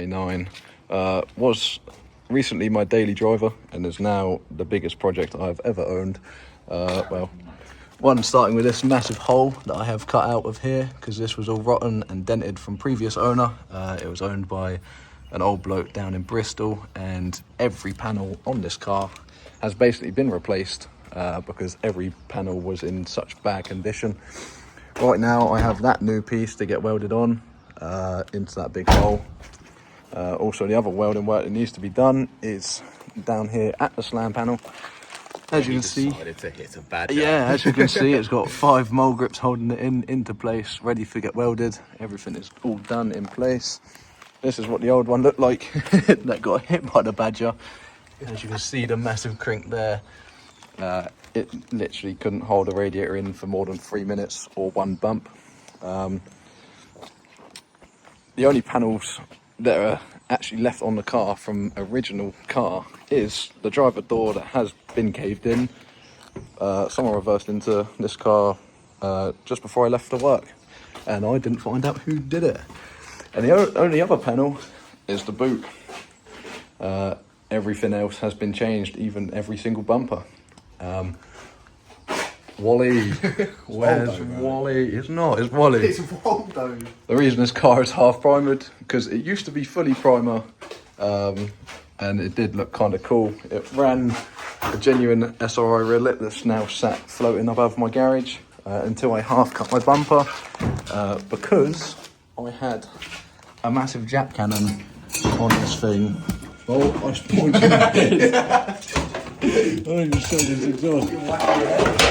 EJ9. Was recently my daily driver and is now the biggest project I've ever owned. Well, one starting with this massive hole that I have cut out of here because this was all rotten and dented from previous owner. It was owned by an old bloke down in Bristol, and every panel on this car has basically been replaced because every panel was in such bad condition. Right now I have that new piece to get welded on into that big hole. Also, the other welding work that needs to be done is down here at the slam panel. As you can see, to hit a badger. yeah, as you can see, it's got 5 mole grips holding it into place, ready to get welded. Everything is all done in place. This is what the old one looked like that got hit by the badger. As you can see, the massive crink there. It literally couldn't hold a radiator in for more than 3 minutes or one bump. The only panels that are actually left on the car from original car is the driver door that has been caved in. Someone reversed into this car just before I left for work, and I didn't find out who did it. And the only other panel is the boot. Everything else has been changed, even every single bumper. Wally, where's Wally? It's not, it's Wally. It's Waldo. The reason this car is half primered, because it used to be fully primer, and it did look kind of cool. It ran a genuine SRI relit that's now sat floating above my garage until I half cut my bumper because I had a massive jack cannon on this thing. Oh, I spoiled my head. I just showed this exhaust.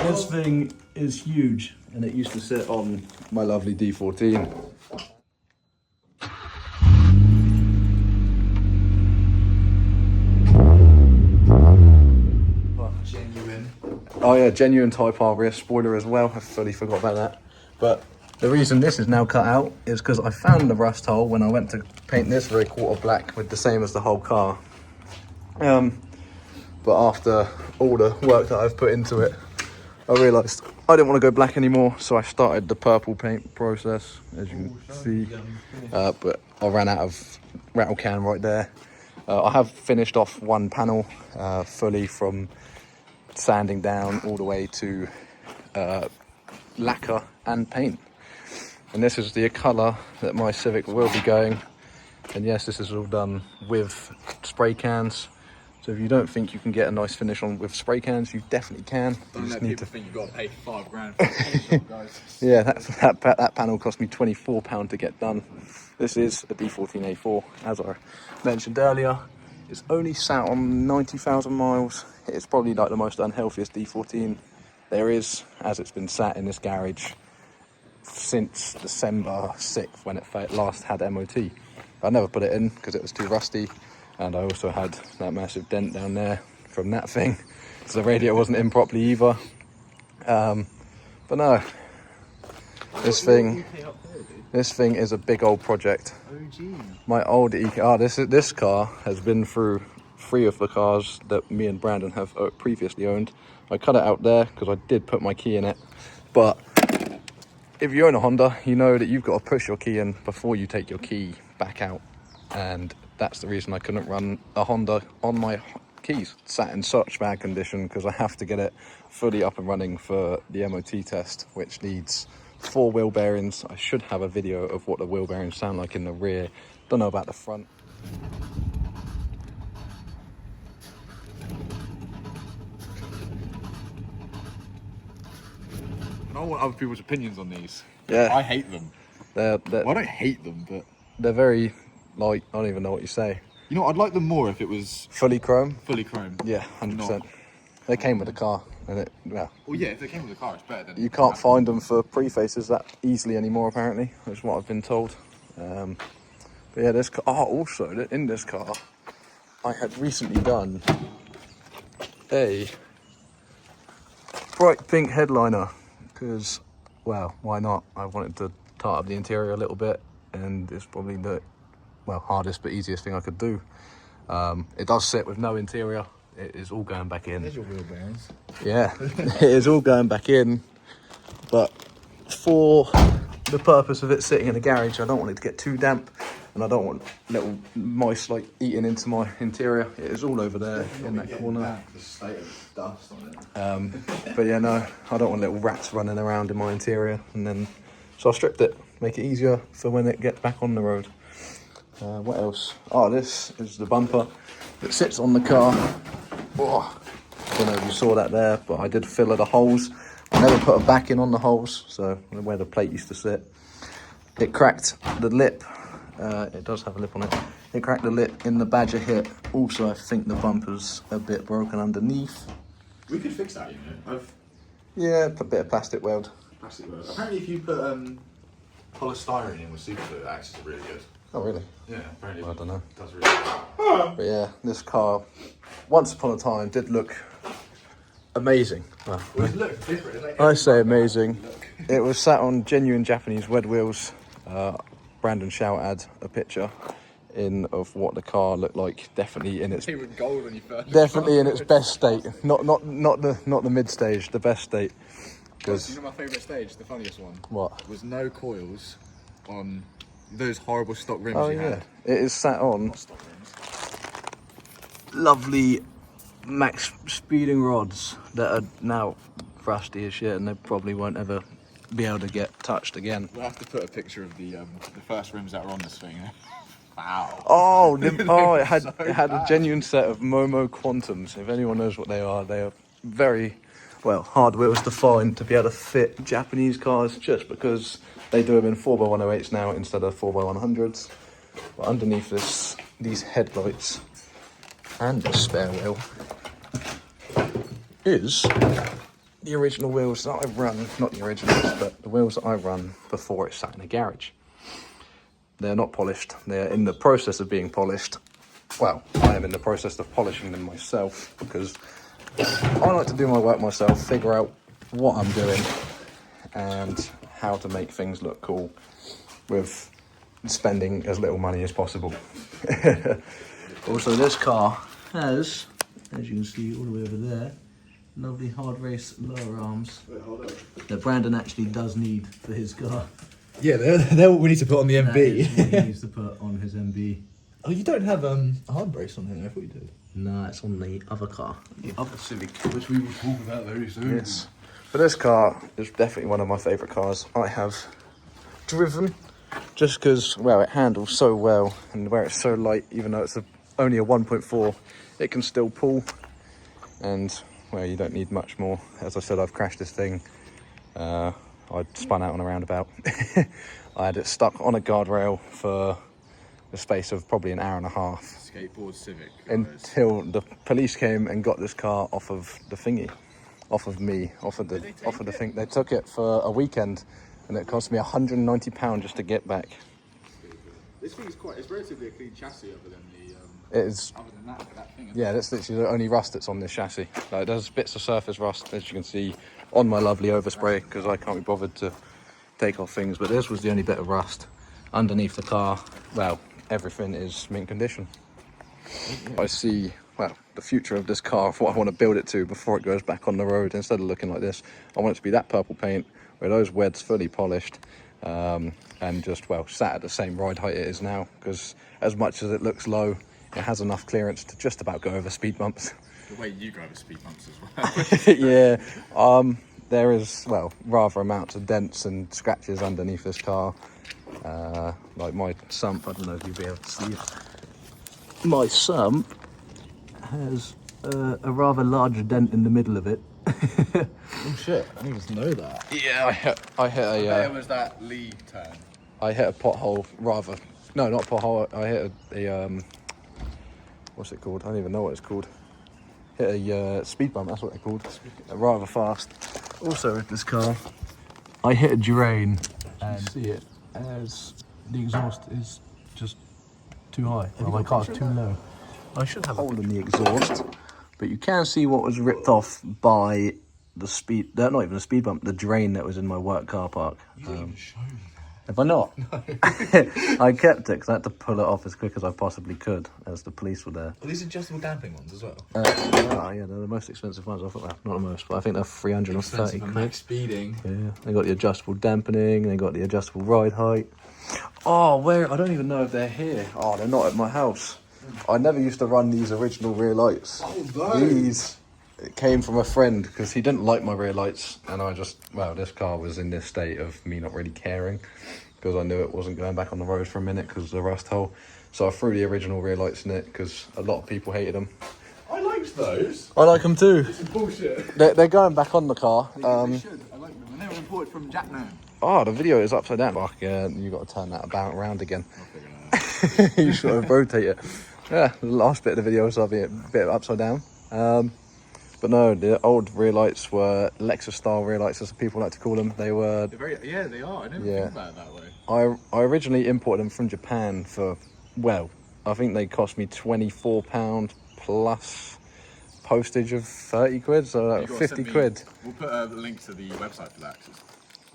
This thing is huge, and it used to sit on my lovely D14. Genuine. Oh yeah, genuine Type R rear spoiler as well. I fully forgot about that. But the reason this is now cut out is because I found the rust hole when I went to paint this 3/4 black with the same as the whole car. But after all the work that I've put into it, I realised I didn't want to go black anymore, so I started the purple paint process, as you can see. But I ran out of rattle can right there. I have finished off one panel fully, from sanding down all the way to lacquer and paint. And this is the colour that my Civic will be going. And yes, this is all done with spray cans. So if you don't think you can get a nice finish on with spray cans, you definitely can. Don't let people think you've got to pay £5 for a paint job, guys. Yeah, that panel cost me £24 to get done. This is a D14A4, as I mentioned earlier. It's only sat on 90,000 miles. It's probably like the most unhealthiest D14 there is, as it's been sat in this garage since December 6th when it last had MOT. I never put it in because it was too rusty. And I also had that massive dent down there from that thing, so the radiator wasn't in properly either. But no, this thing is a big old project. My old this car has been through 3 of the cars that me and Brandon have previously owned. I cut it out there because I did put my key in it, but if you own a Honda, you know that you've got to push your key in before you take your key back out, and that's the reason I couldn't run a Honda on my keys. Sat in such bad condition because I have to get it fully up and running for the MOT test, which needs 4 wheel bearings. I should have a video of what the wheel bearings sound like in the rear. Don't know about the front. I don't want other people's opinions on these. Yeah. I hate them. Well, I don't hate them, but they're very, like, I don't even know what you say. you know, I'd like them more if it was Fully chrome? fully chrome. Yeah, 100%. They came with the car, and it, well, Well, yeah, if they came with a car, it's better than. you can't find them for prefaces that easily anymore, apparently, is what I've been told. But yeah, this car, also in this car, I had recently done a bright pink headliner because, well, why not? I wanted to tart up the interior a little bit, and it's probably the, well, hardest but easiest thing I could do. It does sit with no interior. It is all going back in. There's your wheel bearings. Yeah, it is all going back in, but for the purpose of it sitting in the garage, I don't want it to get too damp. and I don't want little mice like eating into my interior. It is all over there in that corner. The state of dust on it. But yeah, no, I don't want little rats running around in my interior, and then so I stripped it, make it easier for when it gets back on the road. What else? Oh, this is the bumper that sits on the car. Oh, I don't know if you saw that there, but I did fill the holes. I never put a backing on the holes, so where the plate used to sit. It cracked the lip. It does have a lip on it. It cracked the lip in the Badger hit. Also, I think the bumper's a bit broken underneath. We could fix that, you know. Yeah, put a bit of plastic weld. Plastic weld. Apparently, if you put polystyrene in with super glue, it acts really good. Oh, really? Yeah, apparently. I don't know. It does really good. But yeah, this car, once upon a time, did look amazing. Well, It looks different. Like I say amazing. It was sat on genuine Japanese wed wheels. Brandon Shout had a picture of what the car looked like. Definitely in its They were gold when you first. definitely in its best state. Not the mid stage. The best state. You Because know my favourite stage, the funniest one? what? Was no coils on those horrible stock rims Oh you yeah, had. it is sat on Not stock rims. lovely max speeding rods that are now rusty as shit, and they probably won't ever be able to get touched again. We'll have to put a picture of the first rims that were on this thing. Wow. Oh, it So had a genuine set of Momo Quantums. If anyone knows what they are very well hard wheels to find to be able to fit Japanese cars, just because they do them in 4x108s now instead of 4x100s. But underneath these headlights and the spare wheel is the original wheels that I run, not the originals, but the wheels that I run before it sat in a garage. They're not polished. They're in the process of being polished. Well, I am in the process of polishing them myself because I like to do my work myself, figure out what I'm doing and how to make things look cool with spending as little money as possible. Also, this car has, as you can see all the way over there, lovely hard race lower arms that Brandon actually does need for his car. Yeah, they're what we need to put on the That is MB. what he needs to put on his MB. Oh, you don't have a hard brace on here? I thought you did. No, it's on the other car, the other Civic. Which we will talk about very soon. Yes. But this car is definitely one of my favourite cars I have driven, just because, well, it handles so well, and where it's so light, even though it's only a 1.4, it can still pull, and, well, you don't need much more. As I said, I've crashed this thing. I spun out on a roundabout. I had it stuck on a guardrail for the space of probably an hour and a half. Skateboard Civic. Until the police came and got this car off of the thingy, off of the thing. They took it for a weekend, and it cost me £190 just to get back. This thing is it's relatively a clean chassis other than It is, other than that for that thing. yeah, that's literally the only rust that's on this chassis. Like, there's bits of surface rust, as you can see, on my lovely overspray, because I can't be bothered to take off things, but this was the only bit of rust. Underneath the car, well, everything is mint condition. I see, well, the future of this car, what I want to build it to before it goes back on the road. Instead of looking like this, I want it to be that purple paint with those weds fully polished, and just, well, sat at the same ride height it is now, because as much as it looks low, it has enough clearance to just about go over speed bumps. The way you go over speed bumps as well. Yeah, there is, well, rather amounts of dents and scratches underneath this car. Like my sump, I don't know if you'll be able to see it. My sump has a rather large dent in the middle of it. Oh shit, I didn't even know that. Yeah, I hit a It was that lead turn. I hit a pothole, rather, no, not pothole, I hit a what's it called? I don't even know what it's called. Hit a speed bump, that's what they're called, rather fast. Also with this car, I hit a drain, and see it, as the exhaust is just too high. Well, my car's too low. I should have a hole in the exhaust, but you can see what was ripped off by the speed, not even a speed bump, the drain that was in my work car park. You didn't even show me Have I not? No. I kept it because I had to pull it off as quick as I possibly could as the police were there. Are these adjustable damping ones as well? Yeah, they're the most expensive ones. I thought that, not the most, but I think they're 330 quid. Max speeding. Yeah, they got the adjustable dampening, they got the adjustable ride height. Oh, where? I don't even know if they're here. Oh, they're not at my house. I never used to run these original rear lights. Oh, those. These came from a friend because he didn't like my rear lights, and I just, well, this car was in this state of me not really caring because I knew it wasn't going back on the road for a minute because of the rust hole. So I threw the original rear lights in it because a lot of people hated them. I liked those. I like them too. This is bullshit. They're going back on the car. They should. I like them. And they were imported from EJ9. Oh, the video is upside down. Fuck, yeah, you got to turn that about around again. I'll figure it out. You should rotate it. Yeah, the last bit of the video was a bit upside down. But no, the old rear lights were Lexus style rear lights, as people like to call them. They were. Yeah, they are. I never think about it that way. I originally imported them from Japan for, well, I think they cost me £24 plus postage of 30 quid, so like 50 quid. We'll put a link to the website for that.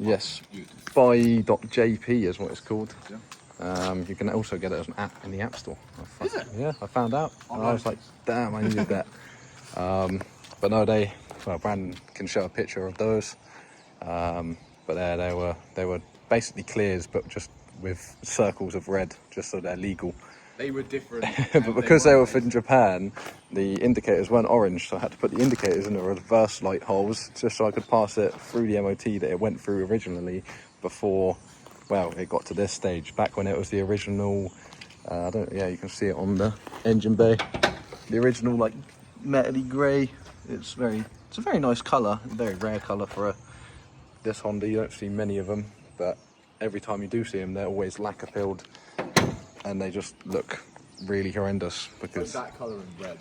Yes, buy.jp is what it's called. Yeah. You can also get it as an app in the App Store. Is it? Yeah, I found out. And I was like, damn, I needed that. But no, Brandon can show a picture of those. But they were basically clears, but just with circles of red, just so they're legal. They were different. But because they were from Japan, the indicators weren't orange, so I had to put the indicators in the reverse light holes just so I could pass it through the MOT that it went through originally before, well, it got to this stage. Back when it was the original, you can see it on the engine bay. The original, like, metally grey. It's a very nice colour, very rare colour for this Honda. You don't see many of them, but every time you do see them, they're always lacquer filled. And they just look really horrendous because like that colour and red.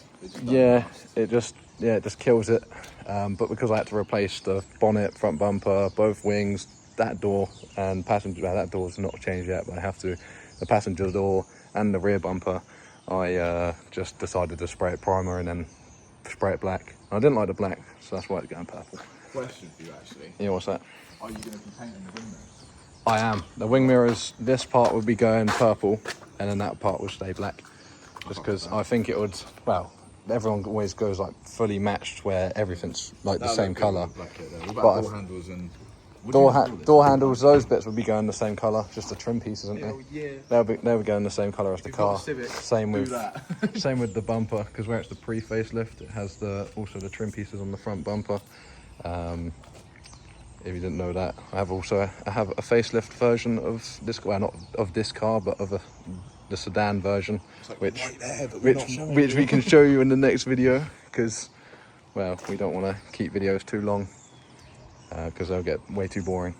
it just kills it. But because I had to replace the bonnet, front bumper, both wings, that door and passenger, that door's not changed yet, but I have to. The passenger door and the rear bumper, I just decided to spray it primer and then spray it black. I didn't like the black, so that's why it's going purple. Question for you actually. Yeah, what's that? Are you going to be painting the wing mirrors? I am. The wing mirrors, this part would be going purple and then that part will stay black. Just because I think it would, well, everyone always goes like fully matched where everything's like the same colour. Door handles and... Door handles, those bits would be going the same colour, just the trim pieces, aren't they? Yeah. They'll be going the same colour as the car. Civic, same with the bumper, because where it's the pre-facelift, it has also the trim pieces on the front bumper. If you didn't know that, I have a facelift version of this, well, not of this car, but of the sedan version, like which we can show you in the next video, because, well, we don't want to keep videos too long, because they'll get way too boring.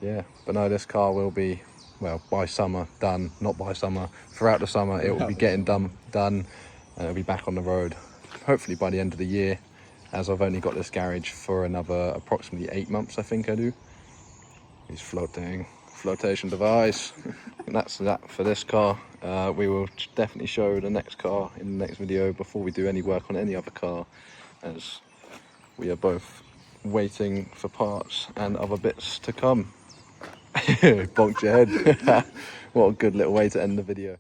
Yeah, but no, this car will be, well, by summer done, not by summer, throughout the summer it will be getting done, and it'll be back on the road, hopefully by the end of the year. As I've only got this garage for another approximately 8 months, I think I do. He's flotation device. And that's that for this car. We will definitely show the next car in the next video before we do any work on any other car, as we are both waiting for parts and other bits to come. Bonked your head. What a good little way to end the video.